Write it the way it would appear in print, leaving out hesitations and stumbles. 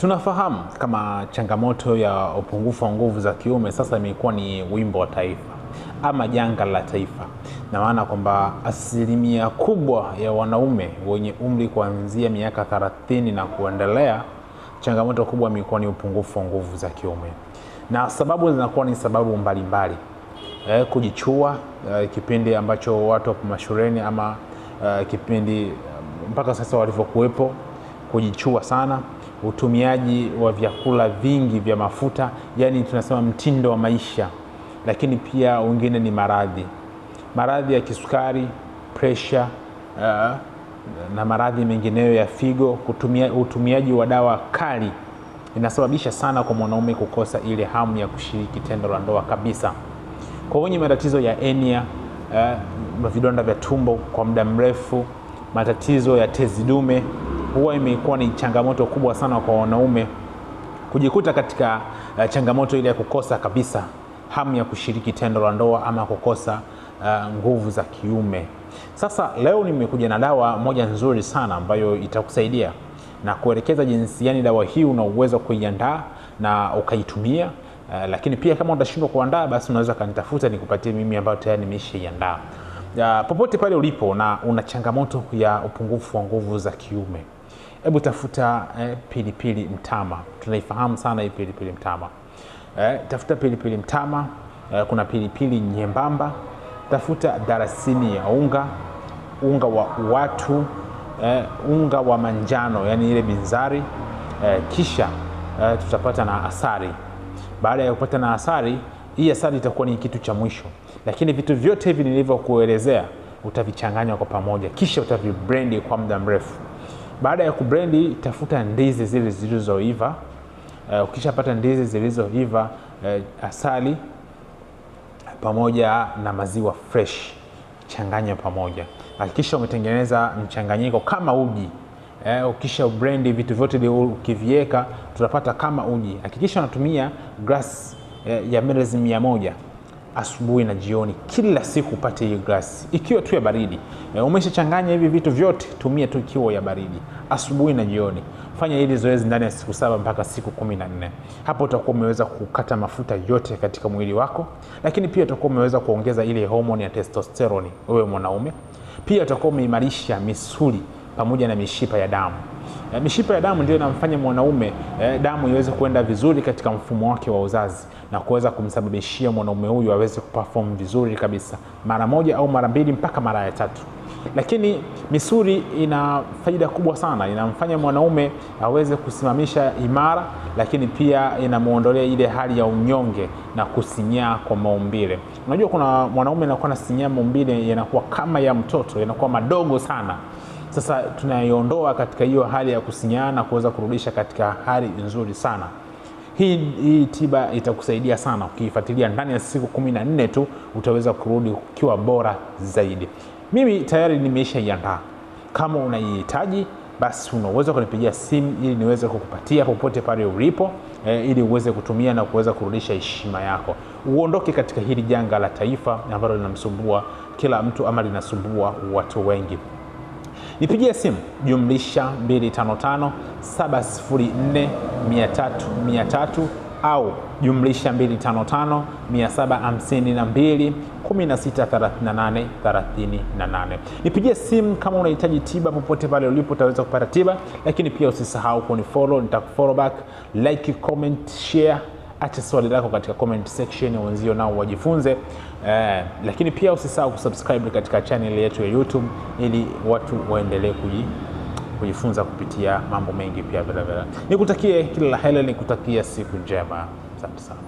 Tunafahamu kama changamoto ya upungufu wa nguvu za kiume sasa imekuwa ni wimbo wa taifa ama janga la taifa, na maana kwamba asilimia kubwa ya wanaume wenye umri kuanzia miaka 30 na kuendelea, changamoto kubwa imekuwa ni upungufu wa nguvu za kiume, na sababu zinakuwa ni sababu mbalimbali. Kujichua, kipindi ambacho watu wapo mashuleni ama kipindi mpaka sasa walivyokuwepo, kujichua sana, utumiaji wa vyakula vingi vya mafuta, yani tunasema mtindo wa maisha. Lakini pia wengine ni maradhi ya kisukari, pressure, na maradhi mengineyo ya figo. Utumiaji wa dawa kali inasababisha sana kwa mwanaume kukosa ile hamu ya kushiriki tendo la ndoa kabisa. Kwa wenye matatizo ya hernia, vidonda vya tumbo kwa muda mrefu, matatizo ya tezi dume, huwa imekuwa ni changamoto kubwa sana kwa wanaume kujikuta katika changamoto ile ya kukosa kabisa hamu ya kushiriki tendo la ndoa ama kukosa nguvu za kiume. Sasa leo nimekuja na dawa moja nzuri sana ambayo itakusaidia na kuelekeza jinsi gani dawa hii una uwezo kuiandaa na ukaitumia. Lakini pia kama utashindwa kuandaa, basi unaweza kanitafuta nikupatie mimi ambayo tayari nimeshaiandaa. Popote pale ulipo na una changamoto ya upungufu wa nguvu za kiume, hebu tafuta pilipili mtama. Tunaifahamu sana hii pilipili mtama. Tafuta pilipili mtama, kuna pilipili nyembamba, tafuta darasini ya unga wa watu, unga wa manjano, yani ile binzari, kisha tutapata na asali. Baada ya kupata na asali, hii asali itakuwa ni kitu cha mwisho, lakini vitu vyote hivi nilivyokuelezea utavichanganya kwa pamoja, kisha utavibrendi kwa muda mrefu. Baada ya kubrendi, tafuta ndizi zile zilizoiva. Ukishapata ndizi zilizoiva, asali pamoja na maziwa fresh, changanya pamoja. Hakikisha umetengeneza mchanganyiko kama uji. Ukisha brendi vitu vyote ukiviweka, tutapata kama uji. Hakikisha unatumia glass ya mililita 100 asubuhi na jioni kila siku, upate hiyo glass ikiwa tu ya baridi. Umeshachanganya hivi vitu vyote, tumia tu ikiwa ya baridi asubuhi na jioni. Fanya hili zoezi ndani ya siku 7 mpaka siku 14. Hapo utakuwa umeweza kukata mafuta yote katika mwili wako, lakini pia utakuwa umeweza kuongeza ile homoni ya testosterone wewe mwanaume. Pia utakuwa umeimarisha misuli pamoja na mishipa ya damu. Mishipa ya damu ndio inamfanya mwanaume damu iweze kwenda vizuri katika mfumo wake wa uzazi na kuweza kumsababishia mwanaume huyu aweze kuperform vizuri kabisa mara moja au mara mbili mpaka mara ya 3. Lakini misuli ina faida kubwa sana, inamfanya mwanaume aweze kusimamisha imara, lakini pia inamuondolea ile hali ya unyonge na kusinyaa kwa maumbile. Unajua kuna mwanaume anakuwa na sinyaa maumbile yanakuwa kama ya mtoto, yanakuwa madogo sana. Sasa tunaiondoa katika hiyo hali ya kusinyaa na kuweza kurudisha katika hali nzuri sana. Hii tiba itakusaidia sana. Ukifuatilia ndani ya siku 14 tu utaweza kurudi ukiwa bora zaidi. Mimi tayari nimeshaiandaa. Kama unaihitaji, basi unaweza kunipigia simu ili niweze kukupatia popote pale ulipo, ili uweze kutumia na kuweza kurudisha heshima yako. Uondoke katika hili janga la taifa ambalo linamsumbua kila mtu ama linasumbua watu wengi. Nipigie simu +255 704 300 au +255 752 1638 38. Nipigie simu kama unahitaji tiba. Popote pale ulipo utaweza kupata tiba, lakini pia usisahau kunifollow, nitakufollow back. Like, comment, share, acha swali lako katika comment section wenzio nao wajifunze. Lakini pia usisahau kusubscribe katika channel yetu ya YouTube ili watu waendelee kujifunza kupitia mambo mengi pia vile vile. Nikutakie kila la heri, nikutakia siku njema. Asante sana.